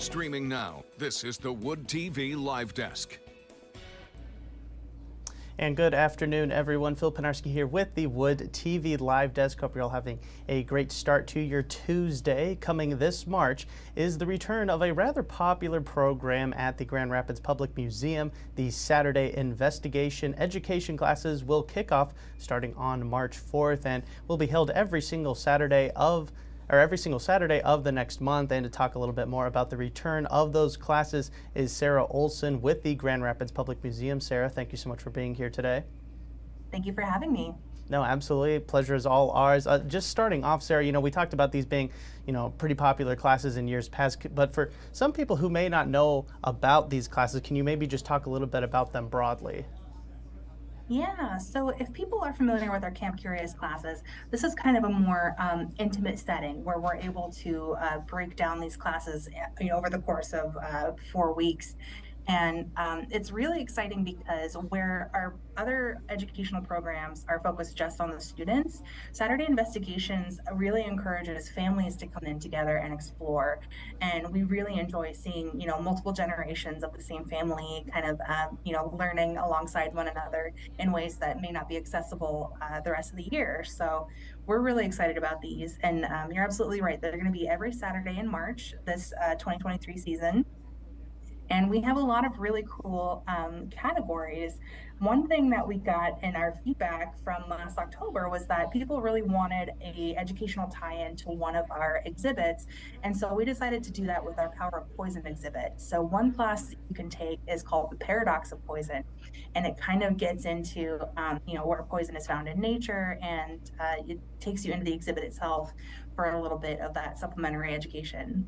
Streaming now, this is the Wood TV Live Desk. And good afternoon, everyone. Phil Penarski here with the Wood TV Live Desk. Hope you're all having a great start to your Tuesday. Coming this March is the return of a rather popular program at the Grand Rapids Public Museum. The Saturday Investigation Education classes will kick off starting on March 4th and will be held every single Saturday of the next month. And to talk a little bit more about the return of those classes is Sarah Olson with the Grand Rapids Public Museum. Sarah, thank you so much for being here today. Thank you for having me. No, absolutely. Pleasure is all ours. Just starting off, Sarah, we talked about these being, pretty popular classes in years past, but for some people who may not know about these classes, can you maybe just talk a little bit about them broadly? Yeah, so if people are familiar with our Camp Curious classes, this is kind of a more intimate setting where we're able to break down these classes over the course of 4 weeks. And it's really exciting because where our other educational programs are focused just on the students, Saturday Investigations really encourages families to come in together and explore. And we really enjoy seeing, multiple generations of the same family kind of, learning alongside one another in ways that may not be accessible the rest of the year. So we're really excited about these. And you're absolutely right. They're going to be every Saturday in March, this 2023 season. And we have a lot of really cool categories. One thing that we got in our feedback from last October was that people really wanted a educational tie-in to one of our exhibits. And so we decided to do that with our Power of Poison exhibit. So one class you can take is called The Paradox of Poison. And it kind of gets into, where poison is found in nature, and it takes you into the exhibit itself for a little bit of that supplementary education.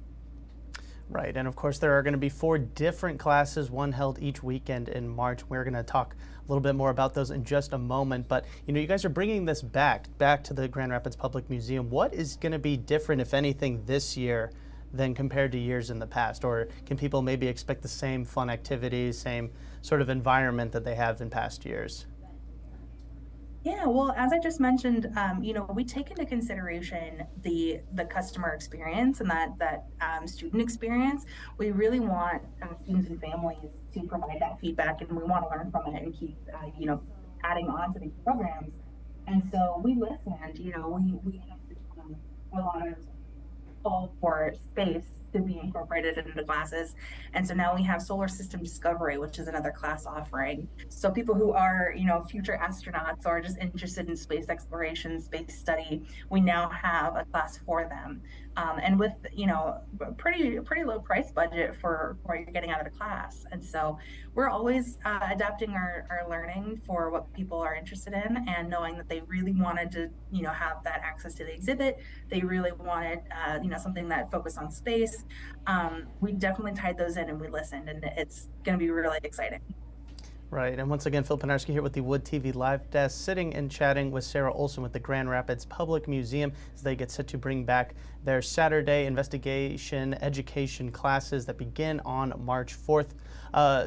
Right, and of course there are going to be 4 different classes, one held each weekend in March. We're going to talk a little bit more about those in just a moment, but you guys are bringing this back to the Grand Rapids Public Museum. What is going to be different, if anything, this year than compared to years in the past? Or can people maybe expect the same fun activities, same sort of environment that they have in past years? Yeah, well, as I just mentioned, we take into consideration the customer experience and that student experience. We really want students and families to provide that feedback, and we want to learn from it and keep, adding on to these programs. And so we listened. We have a lot of call for space to be incorporated into the classes. And so now we have solar system discovery, which is another class offering. So people who are, future astronauts or just interested in space exploration, space study, we now have a class for them. And with, a pretty low price budget for what you're getting out of the class. And so we're always adapting our learning for what people are interested in, and knowing that they really wanted to, have that access to the exhibit. They really wanted, something that focused on space. We definitely tied those in and we listened, and it's going to be really exciting. Right, and once again, Phil Penarski here with the Wood TV Live Desk, sitting and chatting with Sarah Olson with the Grand Rapids Public Museum as they get set to bring back their Saturday Investigation Education classes that begin on March 4th.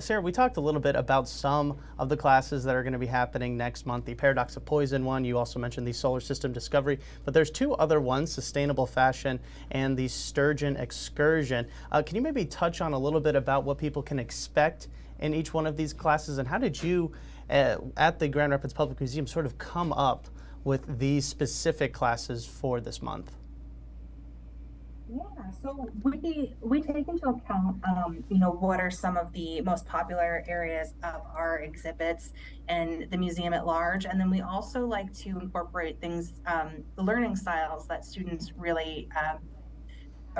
Sarah, we talked a little bit about some of the classes that are going to be happening next month. The Paradox of Poison one, you also mentioned the Solar System Discovery, but there's 2 other ones, Sustainable Fashion and the Sturgeon Excursion. Can you maybe touch on a little bit about what people can expect in each one of these classes, and how did you at the Grand Rapids Public Museum sort of come up with these specific classes for this month? Yeah, so we take into account, what are some of the most popular areas of our exhibits and the museum at large, and then we also like to incorporate things, learning styles that students really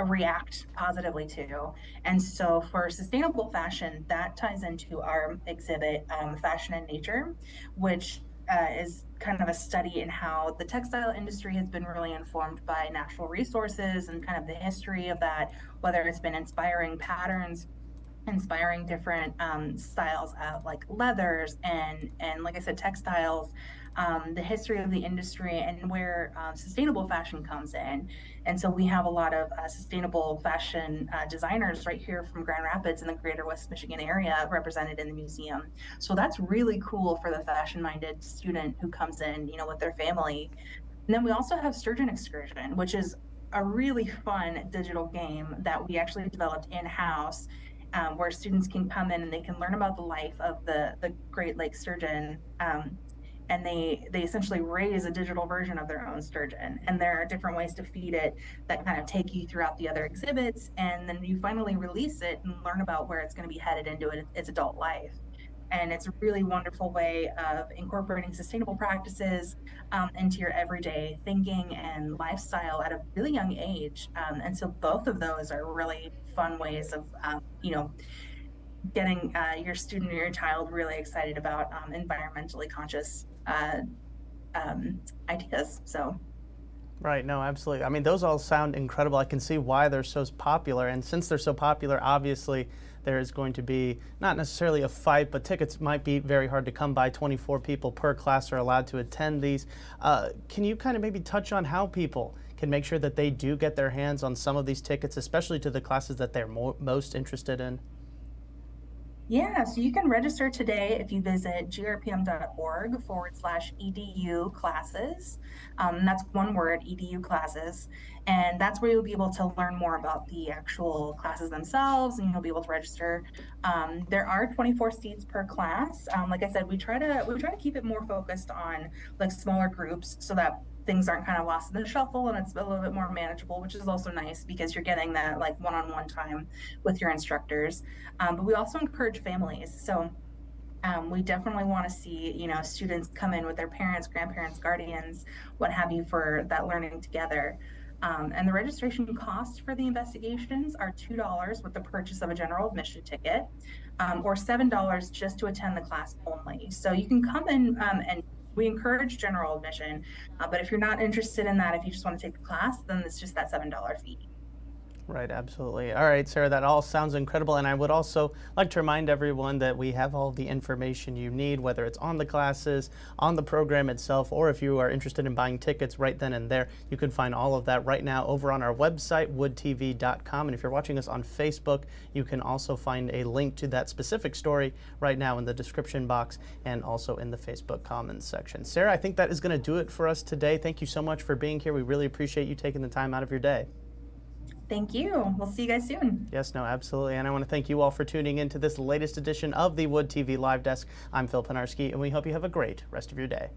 react positively to. And so for sustainable fashion, that ties into our exhibit, Fashion and Nature, which is kind of a study in how the textile industry has been really informed by natural resources and kind of the history of that, whether it's been inspiring patterns, inspiring different styles of like leathers and like I said, textiles, the history of the industry, and where sustainable fashion comes in. And so we have a lot of sustainable fashion designers right here from Grand Rapids in the greater West Michigan area represented in the museum. So that's really cool for the fashion-minded student who comes in, with their family. And then we also have Sturgeon Excursion, which is a really fun digital game that we actually developed in-house, where students can come in and they can learn about the life of the Great Lakes sturgeon. And they essentially raise a digital version of their own sturgeon, and there are different ways to feed it that kind of take you throughout the other exhibits, and then you finally release it and learn about where it's going to be headed into its adult life. And it's a really wonderful way of incorporating sustainable practices into your everyday thinking and lifestyle at a really young age. And so both of those are really fun ways of getting your student or your child really excited about environmentally conscious ideas. So. Right, no, absolutely. I mean, those all sound incredible. I can see why they're so popular. And since they're so popular, obviously, there is going to be not necessarily a fight, but tickets might be very hard to come by. 24 people per class are allowed to attend these. Can you kind of maybe touch on how people can make sure that they do get their hands on some of these tickets, especially to the classes that they're most interested in? Yeah, so you can register today if you visit grpm.org/edu classes. That's one word, edu classes. And that's where you'll be able to learn more about the actual classes themselves, and you'll be able to register. There are 24 seats per class. Like I said, we try to keep it more focused on like smaller groups so that things aren't kind of lost in the shuffle, and it's a little bit more manageable, which is also nice because you're getting that like one-on-one time with your instructors. But we also encourage families. So we definitely want to see, students come in with their parents, grandparents, guardians, what have you, for that learning together. And the registration costs for the investigations are $2 with the purchase of a general admission ticket, or $7 just to attend the class only. So you can come in and we encourage general admission, but if you're not interested in that, if you just want to take the class, then it's just that $7 fee. Right, absolutely. All right, Sarah, that all sounds incredible. And I would also like to remind everyone that we have all the information you need, whether it's on the classes, on the program itself, or if you are interested in buying tickets right then and there, you can find all of that right now over on our website, woodtv.com. And if you're watching us on Facebook, you can also find a link to that specific story right now in the description box and also in the Facebook comments section. Sarah, I think that is going to do it for us today. Thank you so much for being here. We really appreciate you taking the time out of your day. Thank you. We'll see you guys soon. Yes, no, absolutely. And I want to thank you all for tuning in to this latest edition of the Wood TV Live Desk. I'm Phil Penarski, and we hope you have a great rest of your day.